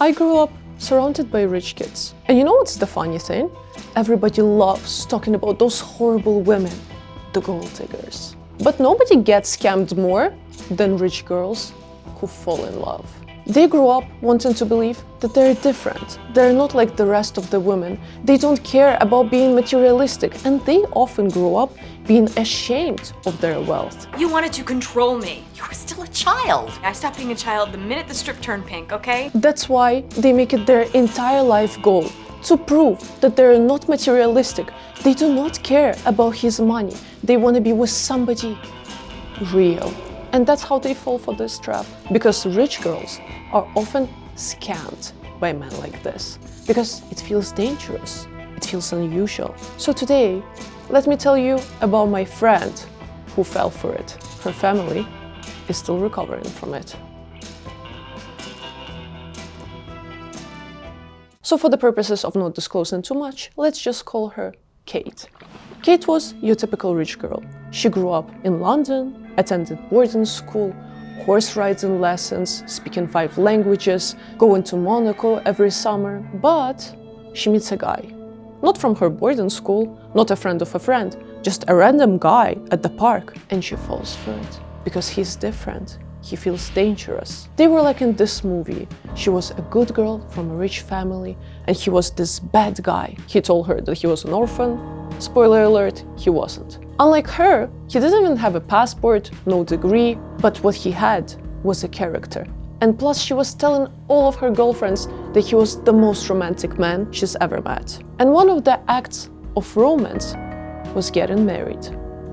I grew up surrounded by rich kids. And you know what's the funny thing? Everybody loves talking about those horrible women, the gold diggers. But nobody gets scammed more than rich girls who fall in love. They grew up wanting to believe that they're different. They're not like the rest of the women. They don't care about being materialistic, and they often grow up being ashamed of their wealth. You wanted to control me. You were still a child. I stopped being a child the minute the strip turned pink, okay? That's why they make it their entire life goal to prove that they're not materialistic. They do not care about his money. They want to be with somebody real. And that's how they fall for this trap. Because rich girls are often scammed by men like this. Because it feels dangerous. It feels unusual. So today, let me tell you about my friend who fell for it. Her family is still recovering from it. So for the purposes of not disclosing too much, let's just call her Kate. Kate was your typical rich girl. She grew up in London, attended boarding school, horse riding lessons, speaking 5 languages, going to Monaco every summer, but she meets a guy. Not from her boarding school, not a friend of a friend, just a random guy at the park, and she falls for it. Because he's different. He feels dangerous. They were like in this movie. She was a good girl from a rich family, and he was this bad guy. He told her that he was an orphan. Spoiler alert, he wasn't. Unlike her, he didn't even have a passport, no degree, but what he had was a character. And plus, she was telling all of her girlfriends that he was the most romantic man she's ever met. And one of the acts of romance was getting married.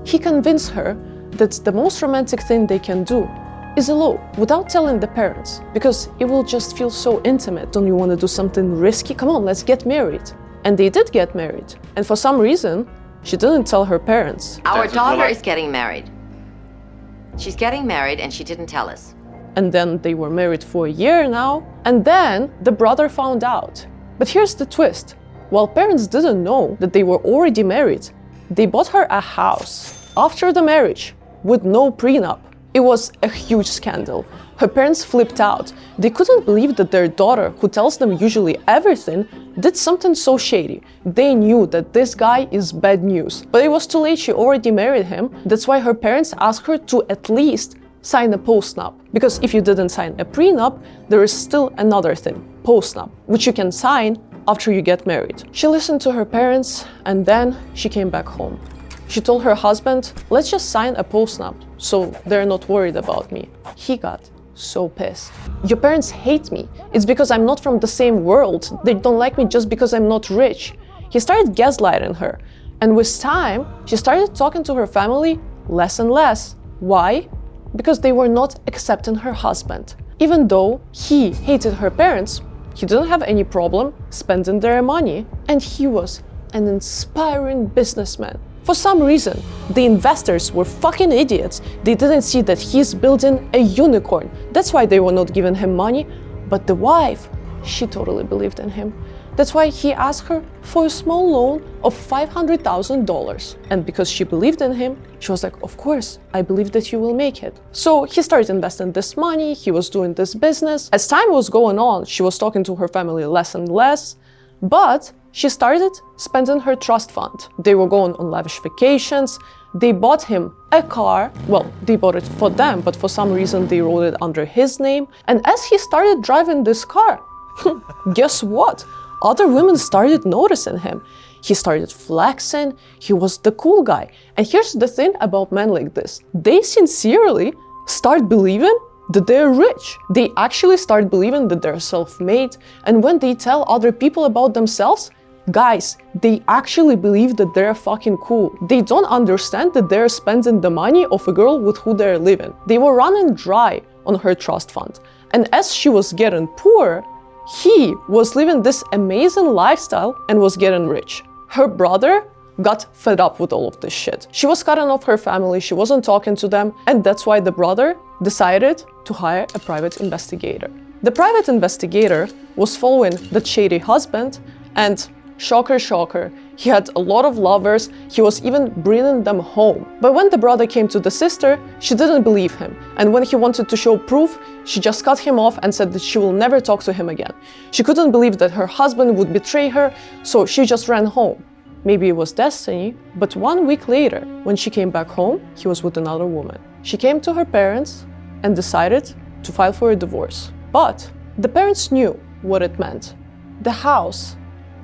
He convinced her that the most romantic thing they can do is elope without telling the parents, because it will just feel so intimate. Don't you want to do something risky? Come on, let's get married. And they did get married. And for some reason, she didn't tell her parents. Our daughter is getting married. She's getting married and she didn't tell us. And then they were married for a year now. And then the brother found out. But here's the twist. While parents didn't know that they were already married, they bought her a house after the marriage with no prenup. It was a huge scandal. Her parents flipped out. They couldn't believe that their daughter, who tells them usually everything, did something so shady. They knew that this guy is bad news. But it was too late, she already married him. That's why her parents asked her to at least sign a postnup. Because if you didn't sign a prenup, there is still another thing, postnup, which you can sign after you get married. She listened to her parents, and then she came back home. She told her husband, let's just sign a postnup, so they're not worried about me. He got so pissed. Your parents hate me. It's because I'm not from the same world. They don't like me just because I'm not rich. He started gaslighting her. And with time, she started talking to her family less and less. Why? Because they were not accepting her husband. Even though he hated her parents, he didn't have any problem spending their money. And he was an inspiring businessman. For some reason, the investors were fucking idiots. They didn't see that he's building a unicorn. That's why they were not giving him money. But the wife, she totally believed in him. That's why he asked her for a small loan of $500,000. And because she believed in him, she was like, of course, I believe that you will make it. So he started investing this money, he was doing this business. As time was going on, she was talking to her family less and less, but she started spending her trust fund. They were going on lavish vacations. They bought him a car. Well, they bought it for them, but for some reason they wrote it under his name. And as he started driving this car, guess what? Other women started noticing him. He started flexing. He was the cool guy. And here's the thing about men like this. They sincerely start believing that they're rich. They actually start believing that they're self-made. And when they tell other people about themselves, guys, they actually believe that they're fucking cool. They don't understand that they're spending the money of a girl with who they're living. They were running dry on her trust fund. And as she was getting poor, he was living this amazing lifestyle and was getting rich. Her brother got fed up with all of this shit. She was cutting off her family, she wasn't talking to them, and that's why the brother decided to hire a private investigator. The private investigator was following the shady husband, and shocker, shocker, He had a lot of lovers, he was even bringing them home. But when the brother came to the sister, she didn't believe him. And when he wanted to show proof, she just cut him off and said that she will never talk to him again. She couldn't believe that her husband would betray her, so she just ran home. Maybe it was destiny, but 1 week later, when she came back home, he was with another woman. She came to her parents and decided to file for a divorce. But the parents knew what it meant. The house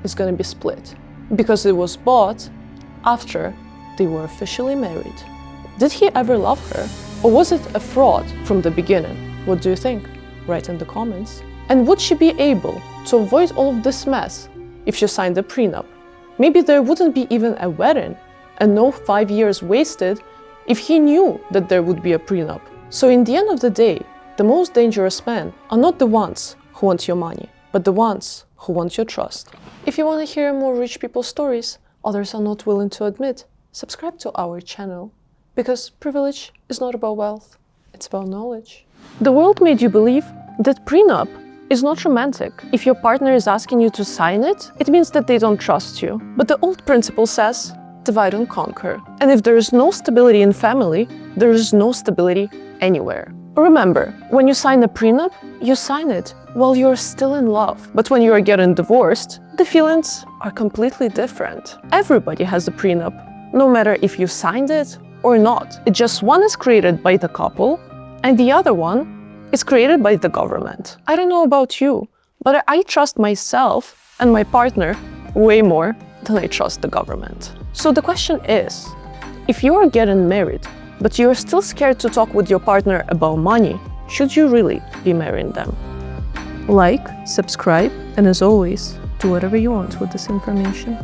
is going to be split because it was bought after they were officially married. Did he ever love her, or was it a fraud from the beginning? What do you think? Write in the comments. And would she be able to avoid all of this mess if she signed a prenup? Maybe there wouldn't be even a wedding and no 5 years wasted if he knew that there would be a prenup. So in the end of the day, the most dangerous men are not the ones who want your money, but the ones who want your trust. If you want to hear more rich people stories others are not willing to admit, subscribe to our channel, because privilege is not about wealth, it's about knowledge. The world made you believe that prenup is not romantic. If your partner is asking you to sign it, it means that they don't trust you. But the old principle says, divide and conquer. And if there is no stability in family, there is no stability anywhere. Remember, when you sign a prenup, you sign it while you're still in love. But when you are getting divorced, the feelings are completely different. Everybody has a prenup, no matter if you signed it or not. It just one is created by the couple, and the other one is created by the government. I don't know about you, but I trust myself and my partner way more than I trust the government. So the question is, if you are getting married, but you're still scared to talk with your partner about money, should you really be marrying them? Like, subscribe, and as always, do whatever you want with this information.